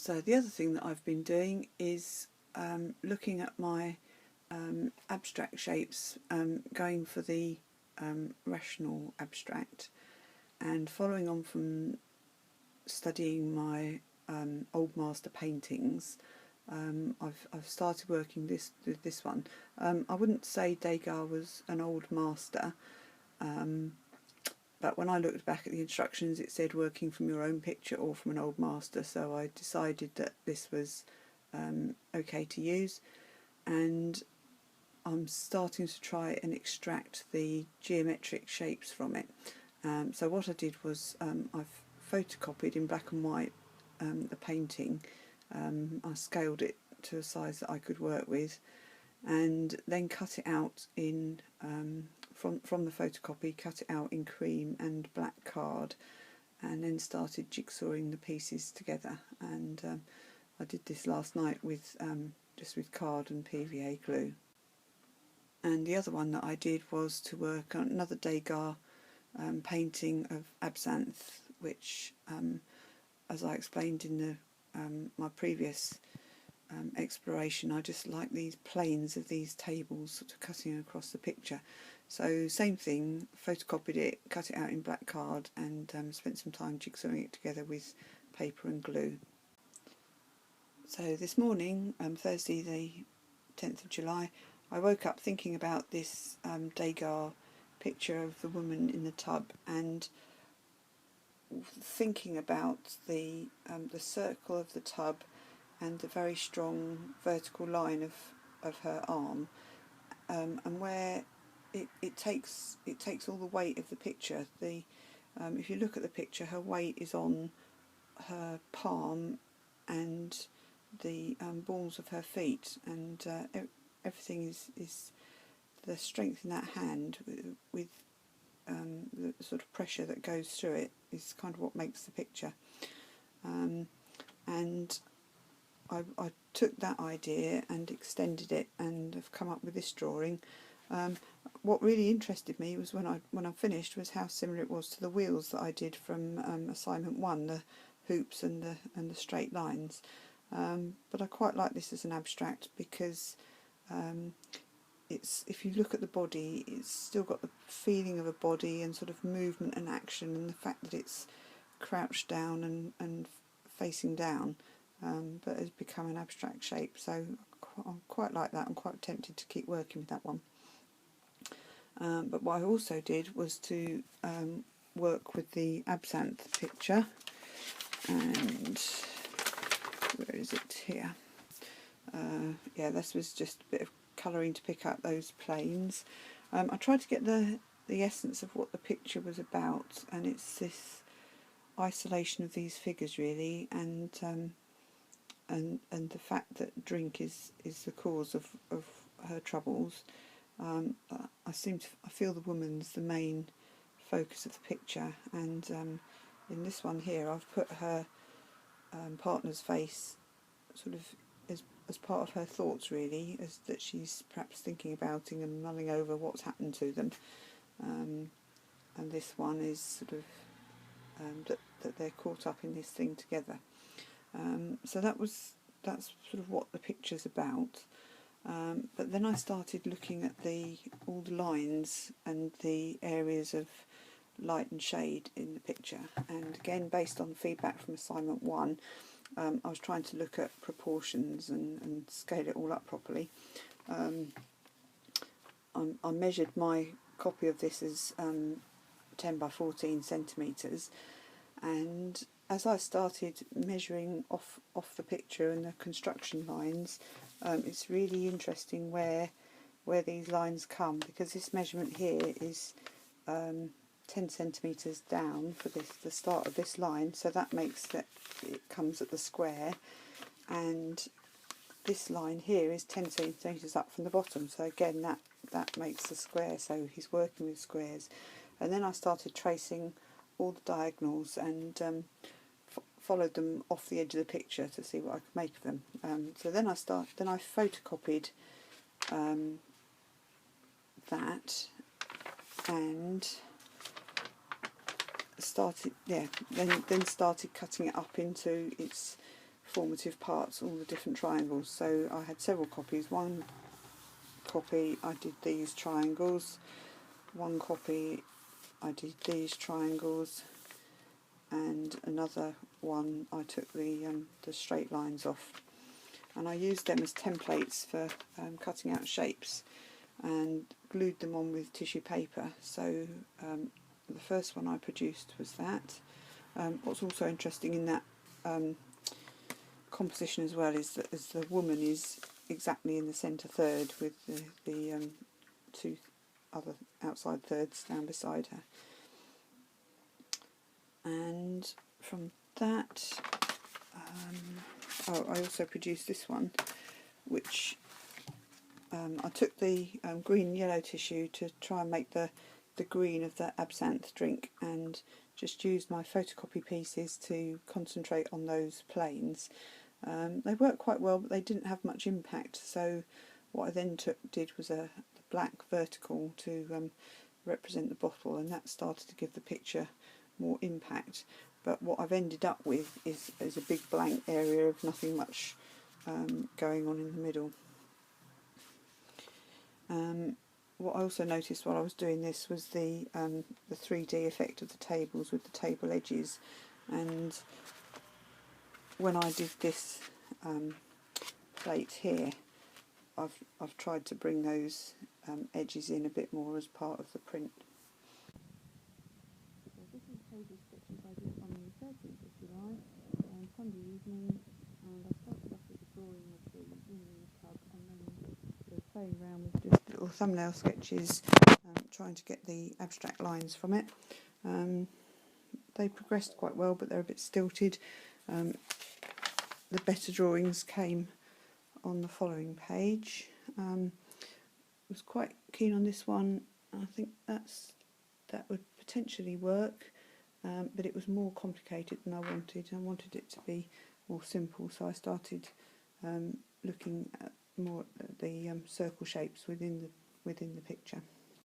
So the other thing that I've been doing is looking at my abstract shapes, going for the rational abstract, and following on from studying my old master paintings. I've started working with this one. I wouldn't say Degas was an old master, but when I looked back at the instructions it said working from your own picture or from an old master, so I decided that this was okay to use, and I'm starting to try and extract the geometric shapes from it. So what I did was I've photocopied in black and white the painting. I scaled it to a size that I could work with, and then cut it out in from the photocopy, cut it out in cream and black card, and then started jigsawing the pieces together. And I did this last night with just with card and PVA glue. And the other one that I did was to work on another Degas painting of Absinthe, which, as I explained in the my previous exploration, I just like these planes of these tables sort of cutting across the picture. So same thing, photocopied it, cut it out in black card, and spent some time jigsawing it together with paper and glue. So this morning, Thursday the 10th of July, I woke up thinking about this Degas picture of the woman in the tub, and thinking about the circle of the tub and the very strong vertical line of her arm, and where it takes all the weight of the picture. If you look at the picture, her weight is on her palm and the balls of her feet, and everything is the strength in that hand with the sort of pressure that goes through it is kind of what makes the picture. And I took that idea and extended it, and have come up with this drawing. What really interested me was when I finished was how similar it was to the wheels that I did from assignment 1, the hoops and the straight lines. But I quite like this as an abstract because if you look at the body, it's still got the feeling of a body and sort of movement and action, and the fact that it's crouched down and facing down, but has become an abstract shape. So I quite like that. I'm quite tempted to keep working with that one. But what I also did was to work with the Absinthe picture, and where is it here? Yeah, this was just a bit of colouring to pick out those planes. I tried to get the essence of what the picture was about, and it's this isolation of these figures really, and the fact that drink is the cause of her troubles. I feel the woman's the main focus of the picture, and in this one here I've put her partner's face sort of as part of her thoughts really, as that she's perhaps thinking about and mulling over what's happened to them, and this one is sort of that they're caught up in this thing together. So that's sort of what the picture's about. But then I started looking at all the lines and the areas of light and shade in the picture, and again based on feedback from assignment 1, I was trying to look at proportions and scale it all up properly. I measured my copy of this as 10 by 14 centimetres, and as I started measuring off the picture and the construction lines, it's really interesting where these lines come, because this measurement here is 10 centimetres down for the start of this line, so that makes that it comes at the square, and this line here is 10 centimetres up from the bottom, so again that makes the square, so he's working with squares. And then I started tracing all the diagonals and followed them off the edge of the picture to see what I could make of them. So then I photocopied that, and started started cutting it up into its formative parts, all the different triangles. So I had several copies. One copy I did these triangles, one copy I did these triangles, and another one I took the straight lines off, and I used them as templates for cutting out shapes and glued them on with tissue paper. So the first one I produced was that. What's also interesting in that composition as well is that as the woman is exactly in the centre third with the two other outside thirds down beside her. And from that, I also produced this one, which I took the green and yellow tissue to try and make the green of the absinthe drink, and just used my photocopy pieces to concentrate on those planes. They worked quite well, but they didn't have much impact, so what I then did was the black vertical to represent the bottle, and that started to give the picture more impact. But what I've ended up with is a big blank area of nothing much going on in the middle. What I also noticed while I was doing this was the 3D effect of the tables with the table edges, and when I did this plate here, I've tried to bring those edges in a bit more as part of the print. So this is table sketches I did on the 13th of July on Sunday evening, and I started off with a drawing of the woman in the tub, and then sort of playing around with just little thumbnail sketches, trying to get the abstract lines from it. They progressed quite well, but they're a bit stilted. The better drawings came on the following page. Was quite keen on this one. I think that would potentially work, but it was more complicated than I wanted. I wanted it to be more simple, so I started looking at more at the circle shapes within the picture.